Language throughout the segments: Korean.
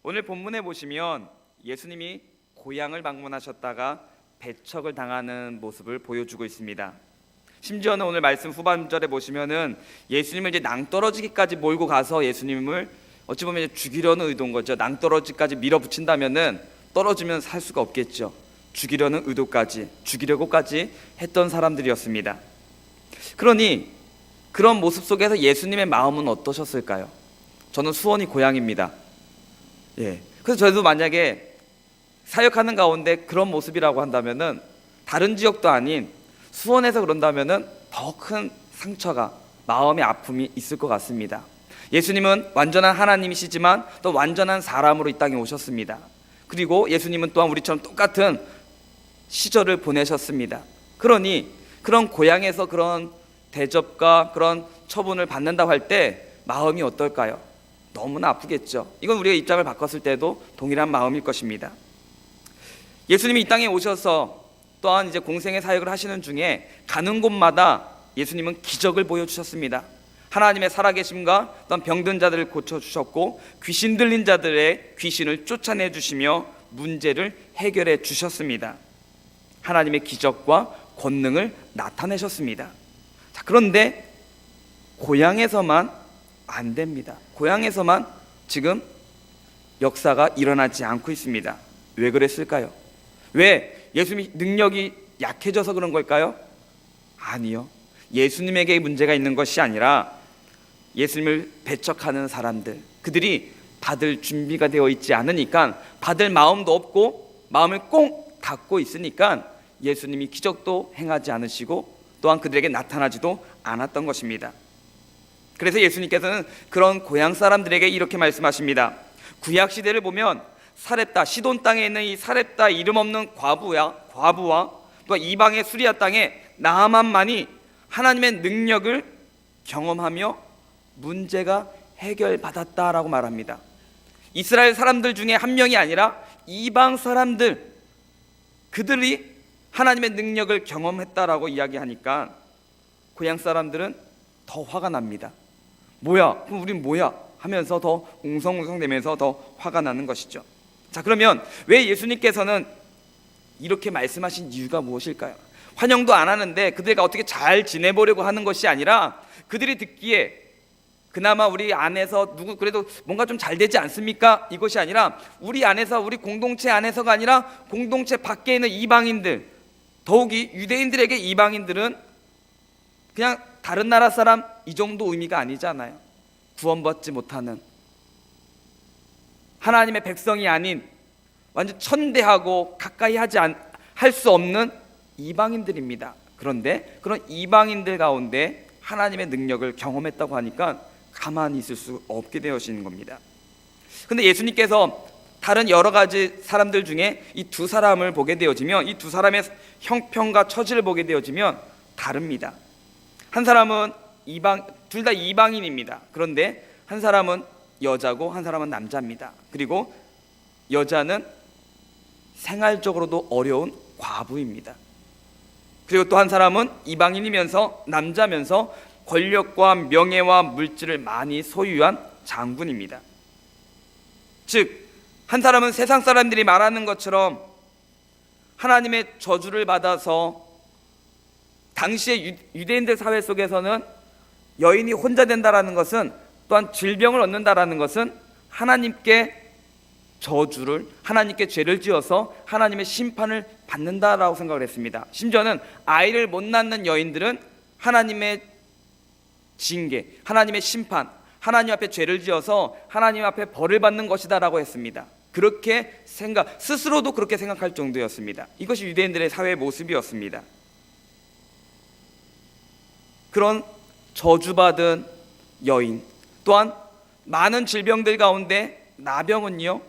오늘 본문에 보시면 예수님이 고향을 방문하셨다가 배척을 당하는 모습을 보여주고 있습니다. 심지어는 오늘 말씀 후반절에 보시면은 예수님을 이제 낭떠러지기까지 몰고 가서 예수님을 어찌 보면 이제 죽이려는 의도인 거죠. 낭떠러지까지 밀어붙인다면은 떨어지면 살 수가 없겠죠. 죽이려는 의도까지, 죽이려고까지 했던 사람들이었습니다. 그러니 그런 모습 속에서 예수님의 마음은 어떠셨을까요? 저는 수원이 고향입니다. 그래서 저도 만약에 사역하는 가운데 그런 모습이라고 한다면은 다른 지역도 아닌 수원에서 그런다면은 더 큰 상처가, 마음의 아픔이 있을 것 같습니다. 예수님은 완전한 하나님이시지만 또 완전한 사람으로 이 땅에 오셨습니다. 그리고 예수님은 또한 우리처럼 똑같은 시절을 보내셨습니다. 그러니 그런 고향에서 그런 대접과 그런 처분을 받는다고 할 때 마음이 어떨까요? 너무나 아프겠죠. 이건 우리가 입장을 바꿨을 때도 동일한 마음일 것입니다. 예수님이 이 땅에 오셔서 또한 이제 공생의 사역을 하시는 중에 가는 곳마다 예수님은 기적을 보여주셨습니다. 하나님의 살아계심과 또한 병든 자들을 고쳐주셨고 귀신 들린 자들의 귀신을 쫓아내 주시며 문제를 해결해 주셨습니다. 하나님의 기적과 권능을 나타내셨습니다. 자, 그런데 고향에서만 안 됩니다. 고향에서만 지금 역사가 일어나지 않고 있습니다. 왜 그랬을까요? 왜 예수님의 능력이 약해져서 그런 걸까요? 아니요. 예수님에게 문제가 있는 것이 아니라 예수님을 배척하는 사람들, 그들이 받을 준비가 되어 있지 않으니까, 받을 마음도 없고 마음을 꽁 닫고 있으니까 예수님이 기적도 행하지 않으시고 또한 그들에게 나타나지도 않았던 것입니다. 그래서 예수님께서는 그런 고향 사람들에게 이렇게 말씀하십니다. 구약 시대를 보면 사렙다, 시돈 땅에 있는 이 사렙다 이름 없는 과부와 또 이방의 수리아 땅에 나아만만이 하나님의 능력을 경험하며 문제가 해결받았다라고 말합니다. 이스라엘 사람들 중에 한 명이 아니라 이방 사람들, 그들이 하나님의 능력을 경험했다라고 이야기하니까 고향 사람들은 더 화가 납니다. 뭐야? 그럼 우린 뭐야? 하면서 더 웅성웅성대면서 더 화가 나는 것이죠. 자, 그러면 왜 예수님께서는 이렇게 말씀하신 이유가 무엇일까요? 환영도 안 하는데 그들과 어떻게 잘 지내보려고 하는 것이 아니라 그들이 듣기에 그나마 우리 안에서 누구 그래도 뭔가 좀 잘 되지 않습니까? 이것이 아니라 우리 안에서, 우리 공동체 안에서가 아니라 공동체 밖에 있는 이방인들, 더욱이 유대인들에게 이방인들은 그냥 다른 나라 사람 이 정도 의미가 아니잖아요. 구원받지 못하는 하나님의 백성이 아닌 완전 천대하고 가까이 할 수 없는 이방인들입니다. 그런데 그런 이방인들 가운데 하나님의 능력을 경험했다고 하니까 가만히 있을 수 없게 되어지는 겁니다. 그런데 예수님께서 다른 여러 가지 사람들 중에 이 두 사람을 보게 되어지면, 이 두 사람의 형편과 처지를 보게 되어지면 다릅니다. 한 사람은 둘 다 이방인입니다. 그런데 한 사람은 여자고 한 사람은 남자입니다. 그리고 여자는 생활적으로도 어려운 과부입니다. 그리고 또 한 사람은 이방인이면서 남자면서 권력과 명예와 물질을 많이 소유한 장군입니다. 즉, 한 사람은 세상 사람들이 말하는 것처럼 하나님의 저주를 받아서, 당시의 유대인들 사회 속에서는 여인이 혼자 된다라는 것은, 또한 질병을 얻는다라는 것은 하나님께 저주를, 하나님께 죄를 지어서 하나님의 심판을 받는다라고 생각을 했습니다. 심지어는 아이를 못 낳는 여인들은 하나님의 징계, 하나님의 심판, 하나님 앞에 죄를 지어서 하나님 앞에 벌을 받는 것이다라고 했습니다. 그렇게 스스로도 그렇게 생각할 정도였습니다. 이것이 유대인들의 사회의 모습이었습니다. 그런 저주받은 여인, 또한 많은 질병들 가운데 나병은요,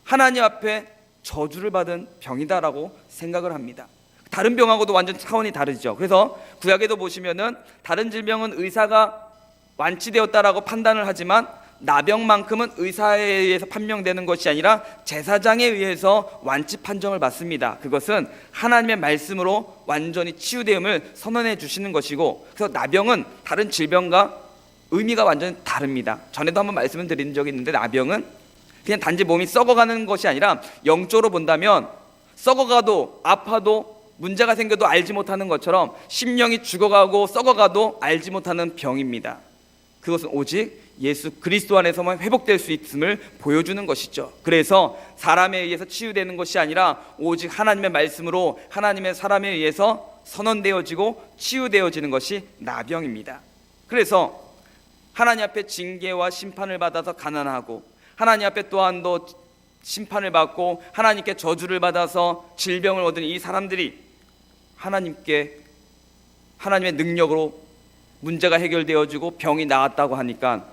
하나님 앞에 저주를 받은 병이다라고 생각을 합니다. 다른 병하고도 완전 차원이 다르죠. 그래서 구약에도 보시면은 다른 질병은 의사가 완치되었다라고 판단을 하지만 나병만큼은 의사에 의해서 판명되는 것이 아니라 제사장에 의해서 완치 판정을 받습니다. 그것은 하나님의 말씀으로 완전히 치유됨을 선언해 주시는 것이고, 그래서 나병은 다른 질병과 의미가 완전히 다릅니다. 전에도 한번 말씀을 드린 적이 있는데, 나병은 그냥 단지 몸이 썩어가는 것이 아니라 영적으로 본다면 썩어가도 아파도 문제가 생겨도 알지 못하는 것처럼 심령이 죽어가고 썩어가도 알지 못하는 병입니다. 그것은 오직 예수 그리스도 안에서만 회복될 수 있음을 보여주는 것이죠. 그래서 사람에 의해서 치유되는 것이 아니라 오직 하나님의 말씀으로 하나님의 사람에 의해서 선언되어지고 치유되어지는 것이 나병입니다. 그래서 하나님 앞에 징계와 심판을 받아서 가난하고 하나님 앞에 또한 또 심판을 받고 하나님께 저주를 받아서 질병을 얻은 이 사람들이 하나님의 능력으로 문제가 해결되어지고 병이 나았다고 하니까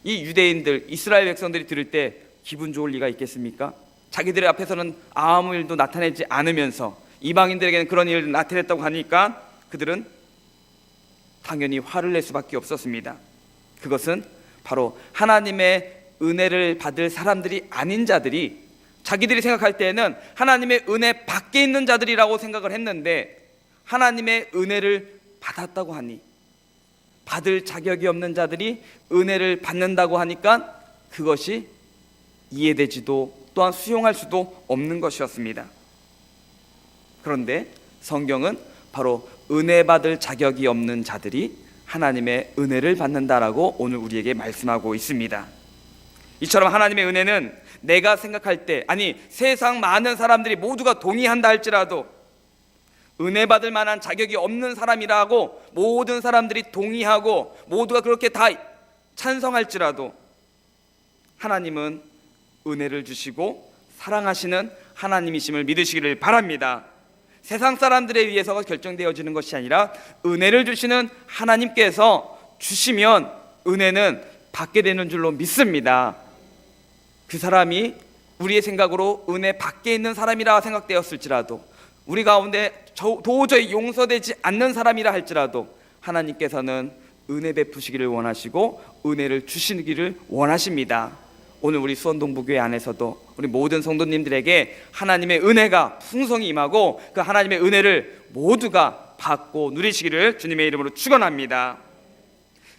이 유대인들, 이스라엘 백성들이 들을 때 기분 좋을 리가 있겠습니까? 자기들의 앞에서는 아무 일도 나타내지 않으면서 이방인들에게는 그런 일을 나타냈다고 하니까 그들은 당연히 화를 낼 수밖에 없었습니다. 그것은 바로 하나님의 은혜를 받을 사람들이 아닌 자들이 자기들이 생각할 때에는 하나님의 은혜 밖에 있는 자들이라고 생각을 했는데 하나님의 은혜를 받았다고 하니 받을 자격이 없는 자들이 은혜를 받는다고 하니까 그것이 이해되지도 또한 수용할 수도 없는 것이었습니다. 그런데 성경은 바로 은혜 받을 자격이 없는 자들이 하나님의 은혜를 받는다라고 오늘 우리에게 말씀하고 있습니다. 이처럼 하나님의 은혜는 내가 생각할 때, 아니 세상 많은 사람들이 모두가 동의한다 할지라도 은혜 받을 만한 자격이 없는 사람이라고 모든 사람들이 동의하고 모두가 그렇게 다 찬성할지라도 하나님은 은혜를 주시고 사랑하시는 하나님이심을 믿으시기를 바랍니다. 세상 사람들에 의해서가 결정되어지는 것이 아니라 은혜를 주시는 하나님께서 주시면 은혜는 받게 되는 줄로 믿습니다. 그 사람이 우리의 생각으로 은혜 밖에 있는 사람이라 생각되었을지라도 우리 가운데 도저히 용서되지 않는 사람이라 할지라도 하나님께서는 은혜 베푸시기를 원하시고 은혜를 주시기를 원하십니다. 오늘 우리 수원동부교회 안에서도 우리 모든 성도님들에게 하나님의 은혜가 풍성히 임하고 그 하나님의 은혜를 모두가 받고 누리시기를 주님의 이름으로 축원합니다.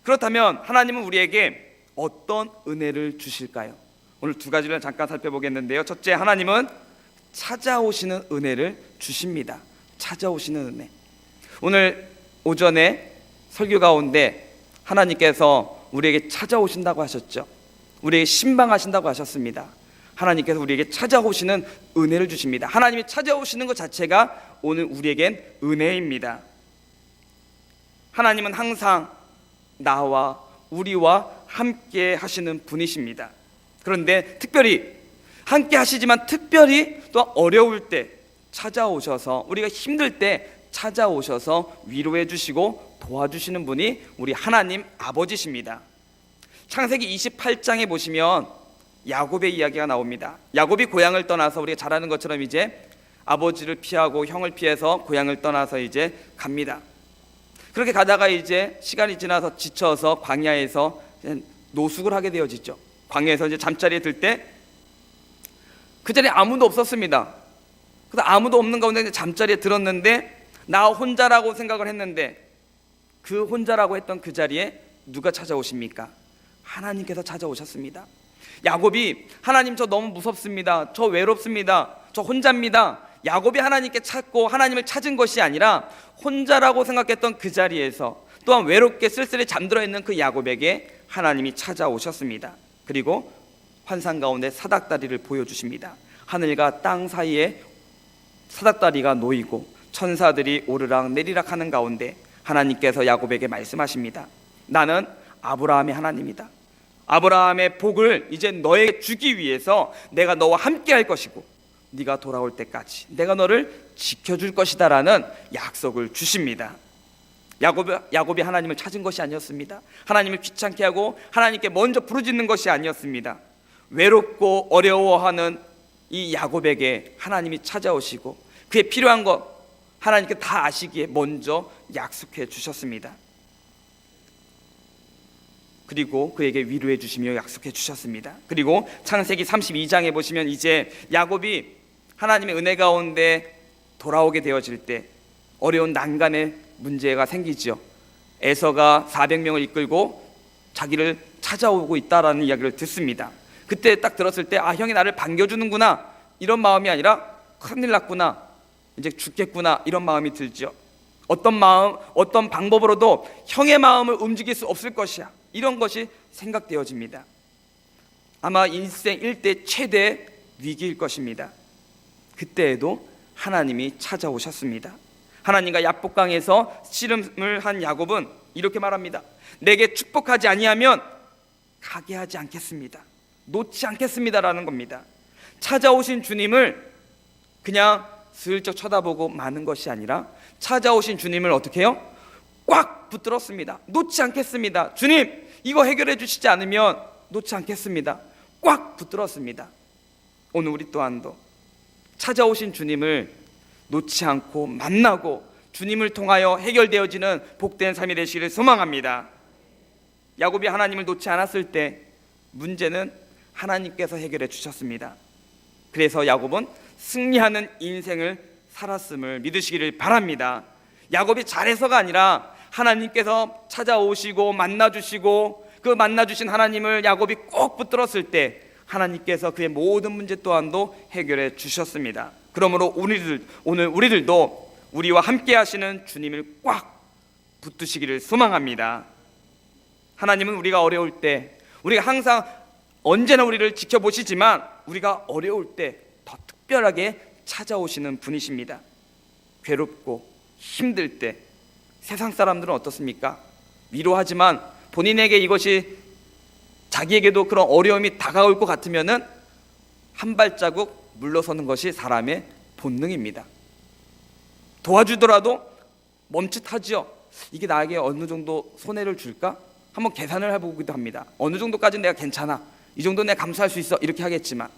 그렇다면 하나님은 우리에게 어떤 은혜를 주실까요? 오늘 두 가지를 잠깐 살펴보겠는데요. 첫째, 하나님은 찾아오시는 은혜를 주십니다. 찾아오시는 은혜. 오늘 오전에 설교 가운데 하나님께서 우리에게 찾아오신다고 하셨죠. 우리에게 신방하신다고 하셨습니다. 하나님께서 우리에게 찾아오시는 은혜를 주십니다. 하나님이 찾아오시는 것 자체가 오늘 우리에겐 은혜입니다. 하나님은 항상 나와 우리와 함께 하시는 분이십니다. 그런데 특별히 함께 하시지만 특별히 또 어려울 때 찾아오셔서 우리가 힘들 때 찾아오셔서 위로해 주시고 도와주시는 분이 우리 하나님 아버지십니다. 창세기 28장에 보시면 야곱의 이야기가 나옵니다. 야곱이 고향을 떠나서 우리가 잘 아는 것처럼 이제 아버지를 피하고 형을 피해서 고향을 떠나서 이제 갑니다. 그렇게 가다가 이제 시간이 지나서 지쳐서 광야에서 노숙을 하게 되어지죠. 광야에서 이제 잠자리에 들 때 그 자리에 아무도 없었습니다. 그래서 아무도 없는 가운데 잠자리에 들었는데 나 혼자라고 생각을 했는데 그 혼자라고 했던 그 자리에 누가 찾아오십니까? 하나님께서 찾아오셨습니다. 야곱이 하나님 저 너무 무섭습니다. 저 외롭습니다. 저 혼자입니다. 야곱이 하나님께 찾고 하나님을 찾은 것이 아니라 혼자라고 생각했던 그 자리에서 또한 외롭게 쓸쓸히 잠들어 있는 그 야곱에게 하나님이 찾아오셨습니다. 그리고 환상 가운데 사닥다리를 보여주십니다. 하늘과 땅 사이에 사닥다리가 놓이고 천사들이 오르락 내리락 하는 가운데 하나님께서 야곱에게 말씀하십니다. 나는 아브라함의 하나님이다. 아브라함의 복을 이제 너에게 주기 위해서 내가 너와 함께 할 것이고 네가 돌아올 때까지 내가 너를 지켜줄 것이다 라는 약속을 주십니다. 야곱이 하나님을 찾은 것이 아니었습니다. 하나님을 귀찮게 하고 하나님께 먼저 부르짖는 것이 아니었습니다. 외롭고 어려워하는 이 야곱에게 하나님이 찾아오시고 그에 필요한 것 하나님께 다 아시기에 먼저 약속해 주셨습니다. 그리고 그에게 위로해 주시며 약속해 주셨습니다. 그리고 창세기 32장에 보시면 이제 야곱이 하나님의 은혜 가운데 돌아오게 되어질 때 어려운 난간의 문제가 생기죠. 에서가 400명을 이끌고 자기를 찾아오고 있다라는 이야기를 듣습니다. 그때 딱 들었을 때 형이 나를 반겨주는구나 이런 마음이 아니라 큰일 났구나, 이제 죽겠구나 이런 마음이 들죠. 어떤 방법으로도 형의 마음을 움직일 수 없을 것이야, 이런 것이 생각되어집니다. 아마 일생 일대 최대 위기일 것입니다. 그때에도 하나님이 찾아오셨습니다. 하나님과 야복강에서 씨름을 한 야곱은 이렇게 말합니다. 내게 축복하지 아니하면 가게 하지 않겠습니다, 놓지 않겠습니다라는 겁니다. 찾아오신 주님을 그냥 슬쩍 쳐다보고 마는 것이 아니라 찾아오신 주님을 어떻게 해요? 꽉 붙들었습니다. 놓지 않겠습니다. 주님, 이거 해결해 주시지 않으면 놓지 않겠습니다. 꽉 붙들었습니다. 오늘 우리 또한도 찾아오신 주님을 놓지 않고 만나고 주님을 통하여 해결되어지는 복된 삶이 되시기를 소망합니다. 야곱이 하나님을 놓지 않았을 때 문제는 하나님께서 해결해 주셨습니다. 그래서 야곱은 승리하는 인생을 살았음을 믿으시기를 바랍니다. 야곱이 잘해서가 아니라 하나님께서 찾아오시고 만나주시고 그 만나주신 하나님을 야곱이 꼭 붙들었을 때 하나님께서 그의 모든 문제 또한도 해결해 주셨습니다. 그러므로 오늘 우리들도 우리와 함께 하시는 주님을 꽉 붙드시기를 소망합니다. 하나님은 우리가 어려울 때, 우리가 항상 언제나 우리를 지켜보시지만 우리가 어려울 때 더 특별하게 찾아오시는 분이십니다. 괴롭고 힘들 때 세상 사람들은 어떻습니까? 위로하지만 본인에게 이것이 자기에게도 그런 어려움이 다가올 것 같으면은 한 발자국 물러서는 것이 사람의 본능입니다. 도와주더라도 멈칫하죠. 이게 나에게 어느 정도 손해를 줄까? 한번 계산을 해보기도 합니다. 어느 정도까지는 내가 괜찮아, 이 정도 내가 감수할 수 있어, 이렇게 하겠지만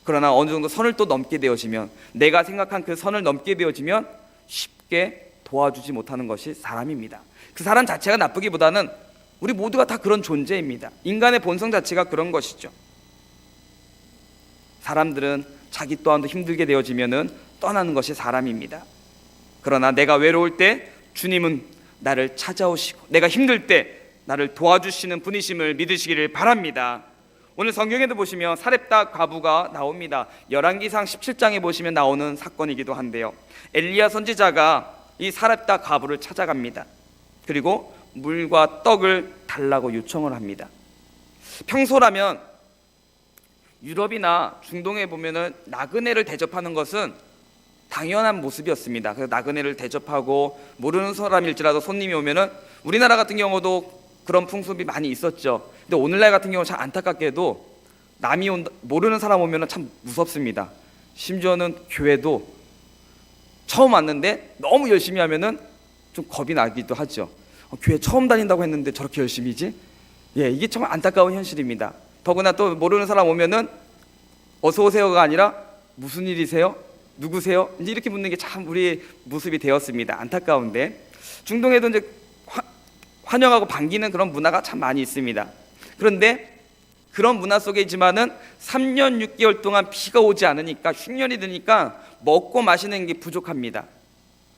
그러나 어느 정도 선을 또 넘게 되어지면, 내가 생각한 그 선을 넘게 되어지면 쉽게 도와주지 못하는 것이 사람입니다. 그 사람 자체가 나쁘기보다는 우리 모두가 다 그런 존재입니다. 인간의 본성 자체가 그런 것이죠. 사람들은 자기 또한도 힘들게 되어지면은 떠나는 것이 사람입니다. 그러나 내가 외로울 때 주님은 나를 찾아오시고 내가 힘들 때 나를 도와주시는 분이심을 믿으시기를 바랍니다. 오늘 성경에도 보시면 사렙다 과부가 나옵니다. 열왕기상 17장에 보시면 나오는 사건이기도 한데요, 엘리야 선지자가 이 사렙다 과부를 찾아갑니다. 그리고 물과 떡을 달라고 요청을 합니다. 평소라면 유럽이나 중동에 보면은 나그네를 대접하는 것은 당연한 모습이었습니다. 그래서 나그네를 대접하고 모르는 사람일지라도 손님이 오면은, 우리나라 같은 경우도 그런 풍습이 많이 있었죠. 근데 오늘날 같은 경우는 참 안타깝게도 남이 모르는 사람 오면은 참 무섭습니다. 심지어는 교회도 처음 왔는데 너무 열심히 하면은 좀 겁이 나기도 하죠. 교회 처음 다닌다고 했는데 저렇게 열심히지? 이게 정말 안타까운 현실입니다. 더구나 또 모르는 사람 오면은 어서 오세요가 아니라 무슨 일이세요? 누구세요? 이제 이렇게 묻는 게 참 우리의 모습이 되었습니다. 안타까운데 중동에도 이제 환영하고 반기는 그런 문화가 참 많이 있습니다. 그런데 그런 문화 속에 있지만은 3년 6개월 동안 비가 오지 않으니까, 흉년이 드니까 먹고 마시는 게 부족합니다.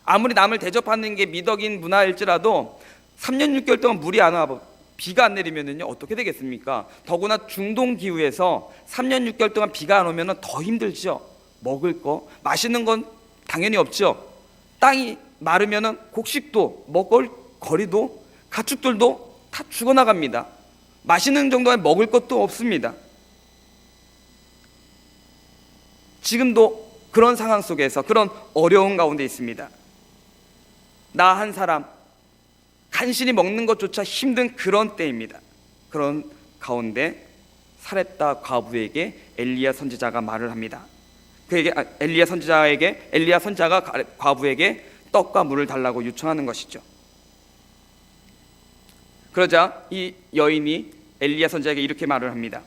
아무리 남을 대접하는 게 미덕인 문화일지라도 3년 6개월 동안 물이 안 와, 비가 안 내리면은요 어떻게 되겠습니까? 더구나 중동 기후에서 3년 6개월 동안 비가 안 오면은 더 힘들죠. 먹을 거, 마시는 건 당연히 없죠. 땅이 마르면은 곡식도, 먹을 거리도, 가축들도 다 죽어나갑니다. 마시는 정도의 먹을 것도 없습니다. 지금도 그런 상황 속에서, 그런 어려운 가운데 있습니다. 나 한 사람 간신히 먹는 것조차 힘든 그런 때입니다. 그런 가운데 사렙다 과부에게 엘리야 선지자가 말을 합니다. 엘리야 선지자가 과부에게 떡과 물을 달라고 요청하는 것이죠. 그러자 이 여인이 엘리야 선지자에게 이렇게 말을 합니다.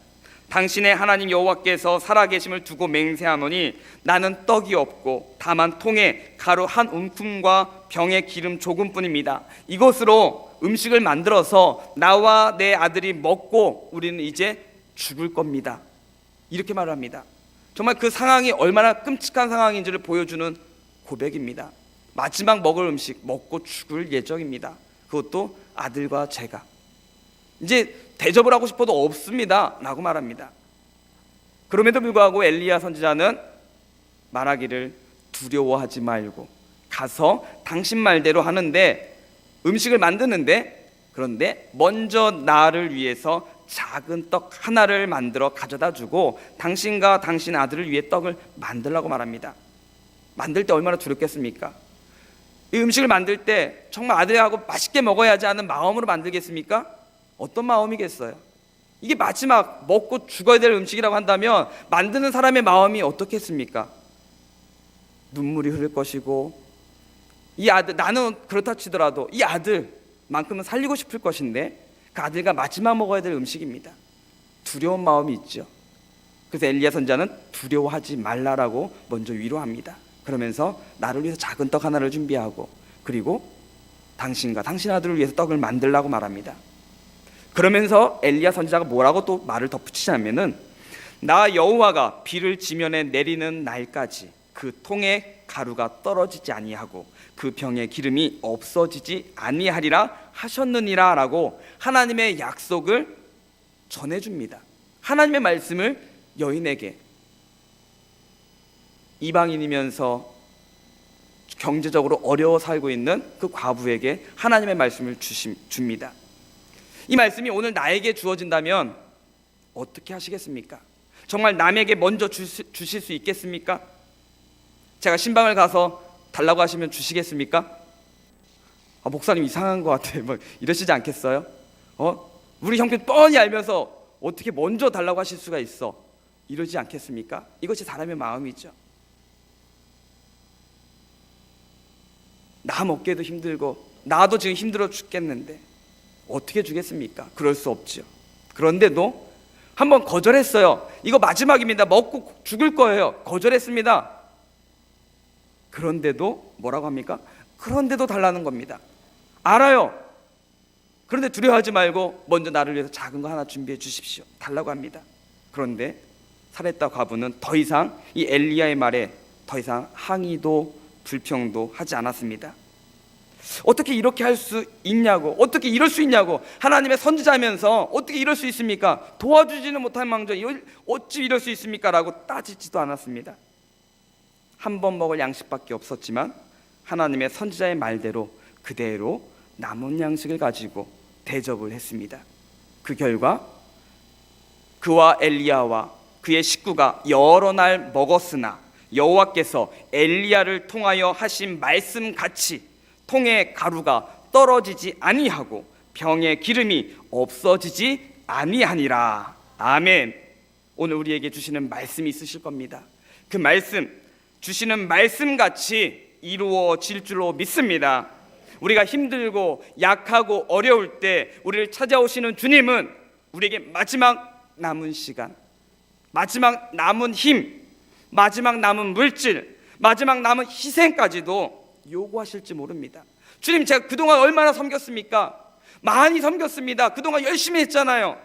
당신의 하나님 여호와께서 살아계심을 두고 맹세하노니 나는 떡이 없고 다만 통에 가루 한 움큼과 병에 기름 조금뿐입니다. 이것으로 음식을 만들어서 나와 내 아들이 먹고 우리는 이제 죽을 겁니다. 이렇게 말을 합니다. 정말 그 상황이 얼마나 끔찍한 상황인지를 보여주는 고백입니다. 마지막 먹을 음식, 먹고 죽을 예정입니다. 그것도 아들과 제가. 이제 대접을 하고 싶어도 없습니다 라고 말합니다. 그럼에도 불구하고 엘리야 선지자는 말하기를 두려워하지 말고 가서 당신 말대로 하는데 음식을 만드는데, 그런데 먼저 나를 위해서 작은 떡 하나를 만들어 가져다 주고 당신과 당신 아들을 위해 떡을 만들라고 말합니다. 만들 때 얼마나 두렵겠습니까? 이 음식을 만들 때 정말 아들하고 맛있게 먹어야지 하는 마음으로 만들겠습니까? 어떤 마음이겠어요? 이게 마지막 먹고 죽어야 될 음식이라고 한다면 만드는 사람의 마음이 어떻겠습니까? 눈물이 흐를 것이고, 이 아들, 나는 그렇다 치더라도 이 아들만큼은 살리고 싶을 것인데 그 아들과 마지막 먹어야 될 음식입니다. 두려운 마음이 있죠. 그래서 엘리야 선지자는 두려워하지 말라라고 먼저 위로합니다. 그러면서 나를 위해서 작은 떡 하나를 준비하고 그리고 당신과 당신 아들을 위해서 떡을 만들라고 말합니다. 그러면서 엘리야 선지자가 뭐라고 또 말을 덧붙이냐면은, 나 여호와가 비를 지면에 내리는 날까지 그 통에 가루가 떨어지지 아니하고 그 병에 기름이 없어지지 아니하리라 하셨느니라 라고 하나님의 약속을 전해줍니다. 하나님의 말씀을 여인에게, 이방인이면서 경제적으로 어려워 살고 있는 그 과부에게 하나님의 말씀을 줍니다. 이 말씀이 오늘 나에게 주어진다면 어떻게 하시겠습니까? 정말 남에게 먼저 주실 수 있겠습니까? 제가 신방을 가서 달라고 하시면 주시겠습니까? 목사님 이상한 것 같아, 뭐 이러시지 않겠어요? 우리 형편 뻔히 알면서 어떻게 먼저 달라고 하실 수가 있어? 이러지 않겠습니까? 이것이 사람의 마음이죠. 나 먹기도 힘들고 나도 지금 힘들어 죽겠는데 어떻게 주겠습니까? 그럴 수 없죠. 그런데도 한번 거절했어요. 이거 마지막입니다. 먹고 죽을 거예요. 거절했습니다. 그런데도 뭐라고 합니까? 그런데도 달라는 겁니다. 알아요. 그런데 두려워하지 말고 먼저 나를 위해서 작은 거 하나 준비해 주십시오. 달라고 합니다. 그런데 사렙다 과부는 더 이상 이 엘리야의 말에 더 이상 항의도 불평도 하지 않았습니다. 어떻게 이렇게 할 수 있냐고, 어떻게 이럴 수 있냐고, 하나님의 선지자면서 어떻게 이럴 수 있습니까? 도와주지는 못할 망정 어찌 이럴 수 있습니까? 라고 따지지도 않았습니다. 한 번 먹을 양식밖에 없었지만 하나님의 선지자의 말대로 그대로 남은 양식을 가지고 대접을 했습니다. 그 결과 그와 엘리야와 그의 식구가 여러 날 먹었으나 여호와께서 엘리야를 통하여 하신 말씀같이 통에 가루가 떨어지지 아니하고 병에 기름이 없어지지 아니하니라. 아멘. 오늘 우리에게 주시는 말씀이 있으실 겁니다. 그 말씀, 주시는 말씀같이 이루어질 줄로 믿습니다. 우리가 힘들고 약하고 어려울 때 우리를 찾아오시는 주님은 우리에게 마지막 남은 시간, 마지막 남은 힘, 마지막 남은 물질, 마지막 남은 희생까지도 요구하실지 모릅니다. 주님, 제가 그동안 얼마나 섬겼습니까? 많이 섬겼습니다. 그동안 열심히 했잖아요.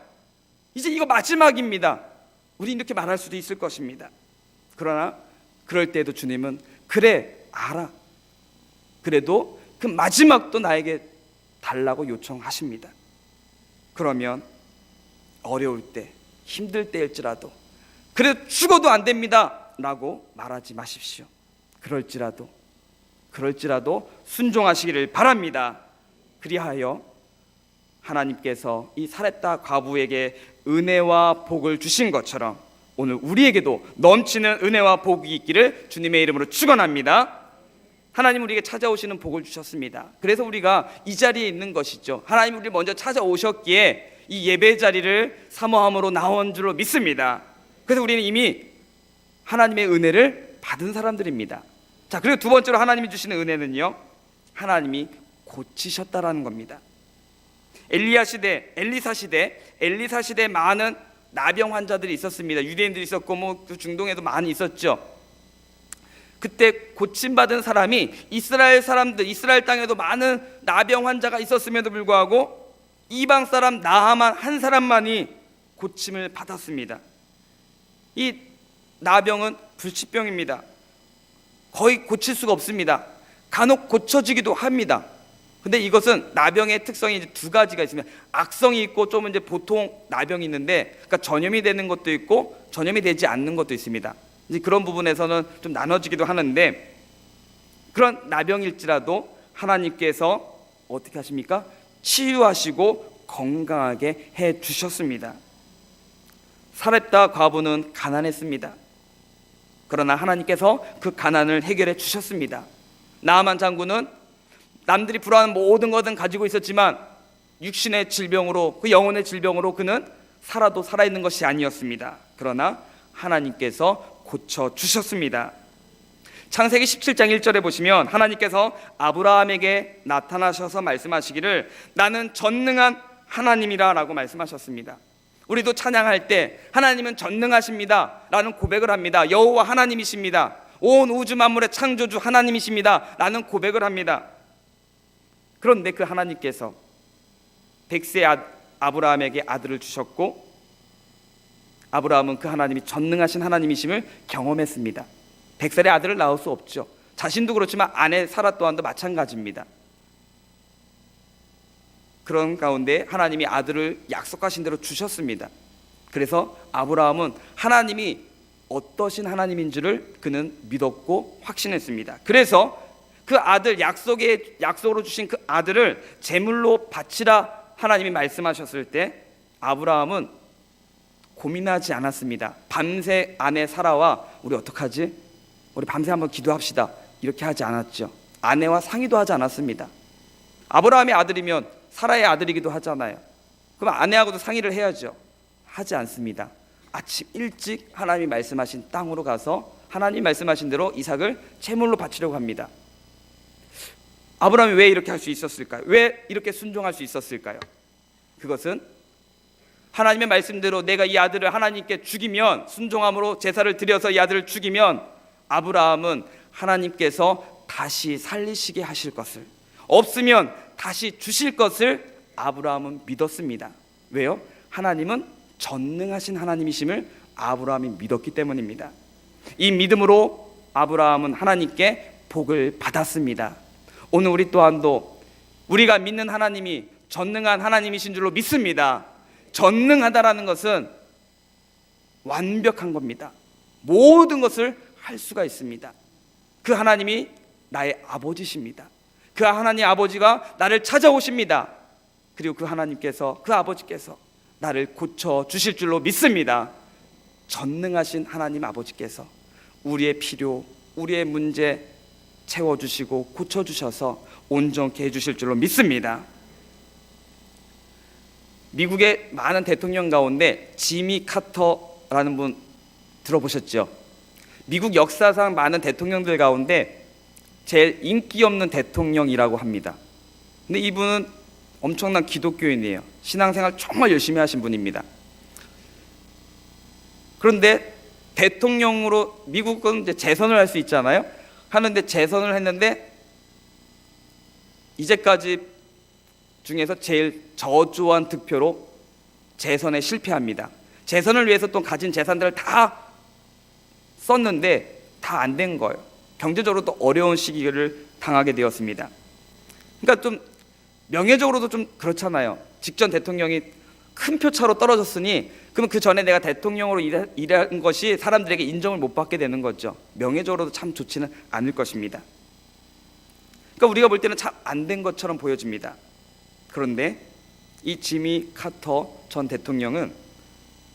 이제 이거 마지막입니다. 우리 이렇게 말할 수도 있을 것입니다. 그러나 그럴 때도 주님은 그래, 알아. 그래도 그 마지막도 나에게 달라고 요청하십니다. 그러면 어려울 때, 힘들 때일지라도 그래도 죽어도 안 됩니다 라고 말하지 마십시오. 그럴지라도 순종하시기를 바랍니다. 그리하여 하나님께서 이 사렙다 과부에게 은혜와 복을 주신 것처럼 오늘 우리에게도 넘치는 은혜와 복이 있기를 주님의 이름으로 축원합니다. 하나님 우리에게 찾아오시는 복을 주셨습니다. 그래서 우리가 이 자리에 있는 것이죠. 하나님 우리를 먼저 찾아오셨기에 이 예배 자리를 사모함으로 나온 줄로 믿습니다. 그래서 우리는 이미 하나님의 은혜를 받은 사람들입니다. 자, 그리고 두 번째로 하나님이 주시는 은혜는요, 하나님이 고치셨다라는 겁니다. 엘리사 시대 많은 나병 환자들이 있었습니다. 유대인들이 있었고 그 중동에도 많이 있었죠. 그때 고침받은 사람이 이스라엘 땅에도 많은 나병 환자가 있었음에도 불구하고 이방 사람 나하만 한 사람만이 고침을 받았습니다. 이 나병은 불치병입니다. 거의 고칠 수가 없습니다. 간혹 고쳐지기도 합니다. 근데 이것은 나병의 특성이 이제 두 가지가 있습니다. 악성이 있고 좀 이제 보통 나병이 있는데, 그러니까 전염이 되는 것도 있고 전염이 되지 않는 것도 있습니다. 이제 그런 부분에서는 좀 나눠지기도 하는데, 그런 나병일지라도 하나님께서 어떻게 하십니까? 치유하시고 건강하게 해 주셨습니다. 사렙다 과부는 가난했습니다. 그러나 하나님께서 그 가난을 해결해 주셨습니다. 나아만 장군은 남들이 부러워하는 모든 것은 가지고 있었지만 육신의 질병으로, 그 영혼의 질병으로 그는 살아도 살아있는 것이 아니었습니다. 그러나 하나님께서 고쳐주셨습니다. 창세기 17장 1절에 보시면 하나님께서 아브라함에게 나타나셔서 말씀하시기를 나는 전능한 하나님이라 라고 말씀하셨습니다. 우리도 찬양할 때 하나님은 전능하십니다 라는 고백을 합니다. 여호와 하나님이십니다, 온 우주 만물의 창조주 하나님이십니다 라는 고백을 합니다. 그런데 그 하나님께서 100세 아브라함에게 아들을 주셨고, 아브라함은 그 하나님이 전능하신 하나님이심을 경험했습니다. 100살의 아들을 낳을 수 없죠. 자신도 그렇지만 아내 사라 또한도 마찬가지입니다. 그런 가운데 하나님이 아들을 약속하신 대로 주셨습니다. 그래서 아브라함은 하나님이 어떠신 하나님인 줄을 그는 믿었고 확신했습니다. 그래서 그 아들, 약속으로 주신 그 아들을 제물로 바치라 하나님이 말씀하셨을 때 아브라함은 고민하지 않았습니다. 밤새 아내 사라와 우리 어떡하지? 우리 밤새 한번 기도합시다, 이렇게 하지 않았죠. 아내와 상의도 하지 않았습니다. 아브라함의 아들이면 사라의 아들이기도 하잖아요. 그럼 아내하고도 상의를 해야죠. 하지 않습니다. 아침 일찍 하나님이 말씀하신 땅으로 가서 하나님이 말씀하신 대로 이삭을 제물로 바치려고 합니다. 아브라함이 왜 이렇게 할 수 있었을까요? 왜 이렇게 순종할 수 있었을까요? 그것은 하나님의 말씀대로 내가 이 아들을 하나님께 죽이면, 순종함으로 제사를 드려서 이 아들을 죽이면 아브라함은 하나님께서 다시 살리시게 하실 것을, 없으면 다시 주실 것을 아브라함은 믿었습니다. 왜요? 하나님은 전능하신 하나님이심을 아브라함이 믿었기 때문입니다. 이 믿음으로 아브라함은 하나님께 복을 받았습니다. 오늘 우리 또한도 우리가 믿는 하나님이 전능한 하나님이신 줄로 믿습니다. 전능하다라는 것은 완벽한 겁니다. 모든 것을 할 수가 있습니다. 그 하나님이 나의 아버지십니다. 그 하나님 아버지가 나를 찾아오십니다. 그리고 그 하나님께서, 그 아버지께서 나를 고쳐주실 줄로 믿습니다. 전능하신 하나님 아버지께서 우리의 필요, 우리의 문제 채워주시고 고쳐주셔서 온전케 해주실 줄로 믿습니다. 미국의 많은 대통령 가운데 지미 카터라는 분 들어보셨죠? 미국 역사상 많은 대통령들 가운데 제일 인기 없는 대통령이라고 합니다. 근데 이분은 엄청난 기독교인이에요. 신앙생활 정말 열심히 하신 분입니다. 그런데 대통령으로, 미국은 이제 재선을 할 수 있잖아요. 하는데 재선을 했는데 이제까지 중에서 제일 저조한 득표로 재선에 실패합니다. 재선을 위해서 또 가진 재산들을 다 썼는데 다 안 된 거예요. 경제적으로도 어려운 시기를 당하게 되었습니다. 그러니까 좀 명예적으로도 좀 그렇잖아요. 직전 대통령이 큰 표차로 떨어졌으니 그러면 그 전에 내가 대통령으로 일한 것이 사람들에게 인정을 못 받게 되는 거죠. 명예적으로도 참 좋지는 않을 것입니다. 그러니까 우리가 볼 때는 참 안 된 것처럼 보여집니다. 그런데 이 지미 카터 전 대통령은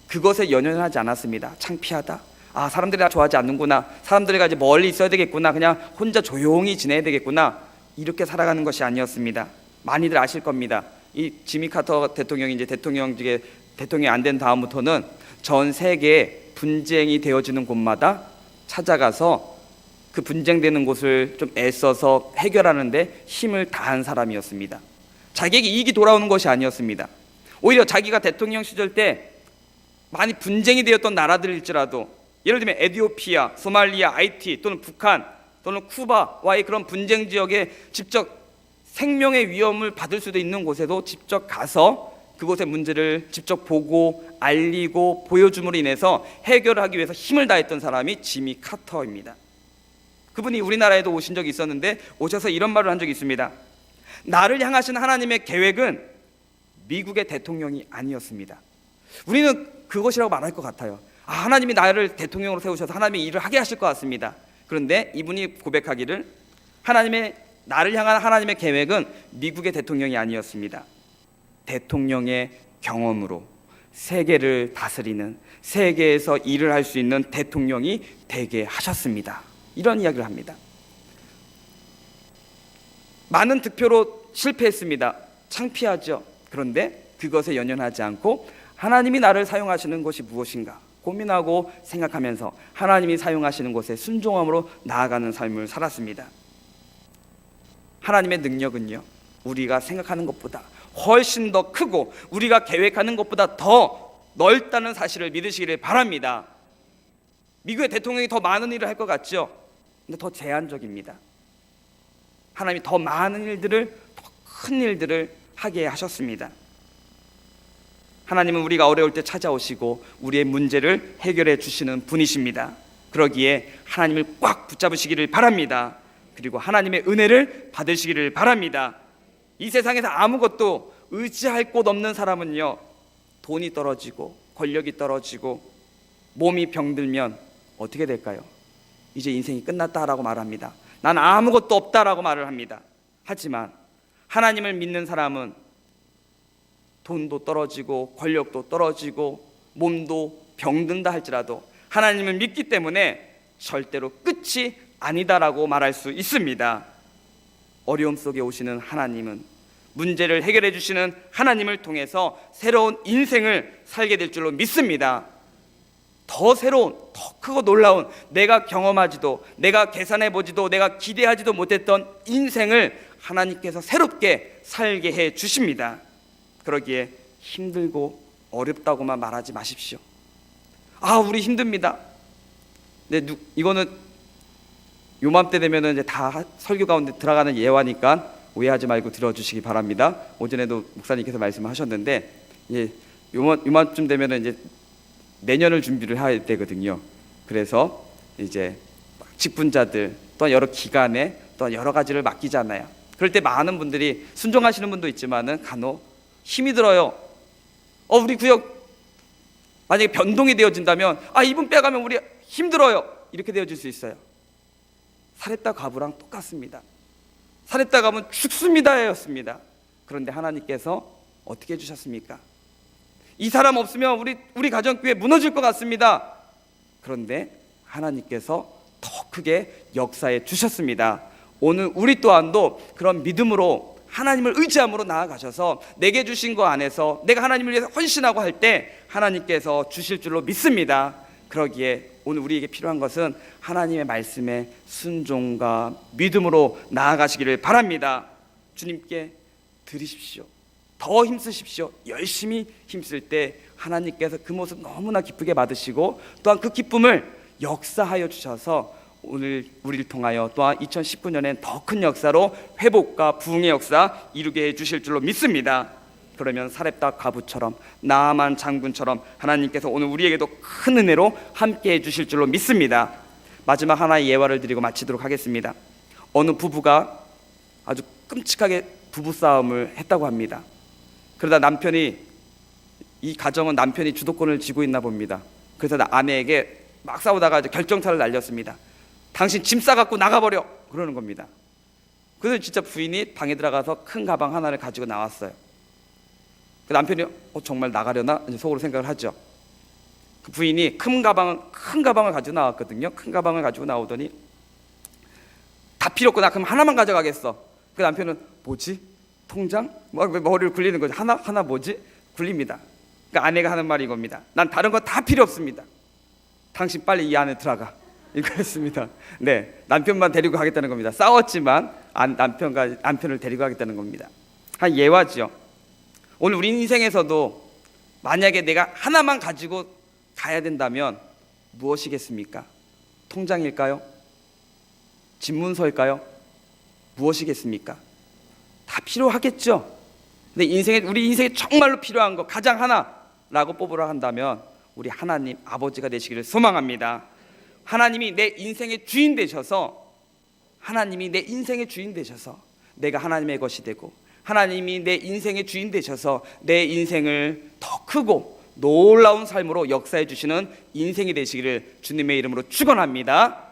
그것에 연연하지 않았습니다. 창피하다, 아 사람들이 나 좋아하지 않는구나, 사람들과 이제 멀리 있어야 되겠구나, 그냥 혼자 조용히 지내야 되겠구나, 이렇게 살아가는 것이 아니었습니다. 많이들 아실 겁니다. 이 지미 카터 대통령이 이제 대통령이 안 된 다음부터는 전 세계에 분쟁이 되어지는 곳마다 찾아가서 그 분쟁되는 곳을 좀 애써서 해결하는데 힘을 다한 사람이었습니다. 자기에게 이익이 돌아오는 것이 아니었습니다. 오히려 자기가 대통령 시절 때 많이 분쟁이 되었던 나라들일지라도, 예를 들면 에티오피아, 소말리아, 하이티 또는 북한 또는 쿠바와의 그런 분쟁 지역에 직접 생명의 위험을 받을 수도 있는 곳에도 직접 가서 그곳의 문제를 직접 보고 알리고 보여줌으로 인해서 해결하기 위해서 힘을 다했던 사람이 지미 카터입니다. 그분이 우리나라에도 오신 적이 있었는데 오셔서 이런 말을 한 적이 있습니다. 나를 향하신 하나님의 계획은 미국의 대통령이 아니었습니다. 우리는 그것이라고 말할 것 같아요. 하나님이 나를 대통령으로 세우셔서 하나님의 일을 하게 하실 것 같습니다. 그런데 이분이 고백하기를 나를 향한 하나님의 계획은 미국의 대통령이 아니었습니다. 대통령의 경험으로 세계를 다스리는, 세계에서 일을 할 수 있는 대통령이 되게 하셨습니다. 이런 이야기를 합니다. 많은 득표로 실패했습니다. 창피하죠. 그런데 그것에 연연하지 않고 하나님이 나를 사용하시는 것이 무엇인가 고민하고 생각하면서 하나님이 사용하시는 곳에 순종함으로 나아가는 삶을 살았습니다. 하나님의 능력은요, 우리가 생각하는 것보다 훨씬 더 크고 우리가 계획하는 것보다 더 넓다는 사실을 믿으시기를 바랍니다. 미국의 대통령이 더 많은 일을 할 것 같죠? 근데 더 제한적입니다. 하나님이 더 많은 일들을, 더 큰 일들을 하게 하셨습니다. 하나님은 우리가 어려울 때 찾아오시고 우리의 문제를 해결해 주시는 분이십니다. 그러기에 하나님을 꽉 붙잡으시기를 바랍니다. 그리고 하나님의 은혜를 받으시기를 바랍니다. 이 세상에서 아무것도 의지할 곳 없는 사람은요, 돈이 떨어지고 권력이 떨어지고 몸이 병들면 어떻게 될까요? 이제 인생이 끝났다라고 말합니다. 난 아무것도 없다라고 말을 합니다. 하지만 하나님을 믿는 사람은 돈도 떨어지고 권력도 떨어지고 몸도 병든다 할지라도 하나님을 믿기 때문에 절대로 끝이 아니다라고 말할 수 있습니다. 어려움 속에 오시는 하나님은, 문제를 해결해 주시는 하나님을 통해서 새로운 인생을 살게 될 줄로 믿습니다. 더 새로운, 더 크고 놀라운, 내가 경험하지도, 내가 계산해보지도, 내가 기대하지도 못했던 인생을 하나님께서 새롭게 살게 해 주십니다. 그러기에 힘들고 어렵다고만 말하지 마십시오. 우리 힘듭니다. 근데 이거는 요맘때 되면은 이제 다 설교 가운데 들어가는 예화니까 오해하지 말고 들어주시기 바랍니다. 오전에도 목사님께서 말씀하셨는데, 요맘쯤 되면은 이제 내년을 준비를 해야 되거든요. 그래서 이제 직분자들 또한 여러 기관에 또한 여러 가지를 맡기잖아요. 그럴 때 많은 분들이 순종하시는 분도 있지만은 간혹 힘이 들어요. 우리 구역 만약에 변동이 되어진다면 이분 빼가면 우리 힘들어요. 이렇게 되어질 수 있어요. 사렙다 과부랑 똑같습니다. 사렙다 과부는 죽습니다였습니다. 그런데 하나님께서 어떻게 해주셨습니까? 이 사람 없으면 우리 가정교회 무너질 것 같습니다. 그런데 하나님께서 더 크게 역사해 주셨습니다. 오늘 우리 또한도 그런 믿음으로 하나님을 의지함으로 나아가셔서 내게 주신 거 안에서 내가 하나님을 위해서 헌신하고 할 때 하나님께서 주실 줄로 믿습니다. 그러기에 오늘 우리에게 필요한 것은 하나님의 말씀에 순종과 믿음으로 나아가시기를 바랍니다. 주님께 드리십시오. 더 힘쓰십시오. 열심히 힘쓸 때 하나님께서 그 모습 너무나 기쁘게 받으시고 또한 그 기쁨을 역사하여 주셔서 오늘 우리를 통하여 또한 2019년엔 더 큰 역사로 회복과 부흥의 역사 이루게 해주실 줄로 믿습니다. 그러면 사렙다 과부처럼 나아만 장군처럼 하나님께서 오늘 우리에게도 큰 은혜로 함께 해주실 줄로 믿습니다. 마지막 하나의 예화를 드리고 마치도록 하겠습니다. 어느 부부가 아주 끔찍하게 부부싸움을 했다고 합니다. 그러다 이 가정은 남편이 주도권을 쥐고 있나 봅니다. 그래서 아내에게 막 싸우다가 결정타를 날렸습니다. 당신 짐 싸갖고 나가버려 그러는 겁니다. 그래서 진짜 부인이 방에 들어가서 큰 가방 하나를 가지고 나왔어요. 그 남편이 정말 나가려나 속으로 생각을 하죠. 그 부인이 큰 가방을 가지고 나왔거든요. 큰 가방을 가지고 나오더니 다 필요 없고 나 그럼 하나만 가져가겠어. 그 남편은 뭐지? 통장? 머리를 굴리는 거죠. 하나 뭐지? 굴립니다. 그러니까 아내가 하는 말이 이겁니다. 난 다른 거 다 필요 없습니다. 당신 빨리 이 안에 들어가. 이거였습니다. 네, 남편만 데리고 가겠다는 겁니다. 싸웠지만 남편을 데리고 가겠다는 겁니다. 한 예화죠. 오늘 우리 인생에서도 만약에 내가 하나만 가지고 가야 된다면 무엇이겠습니까? 통장일까요? 집문서일까요? 무엇이겠습니까? 다 필요하겠죠. 근데 우리 인생에 정말로 필요한 거 가장 하나라고 뽑으라 한다면 우리 하나님 아버지가 되시기를 소망합니다. 하나님이 내 인생의 주인 되셔서 내가 하나님의 것이 되고 하나님이 내 인생의 주인 되셔서 내 인생을 더 크고 놀라운 삶으로 역사해 주시는 인생이 되시기를 주님의 이름으로 축원합니다.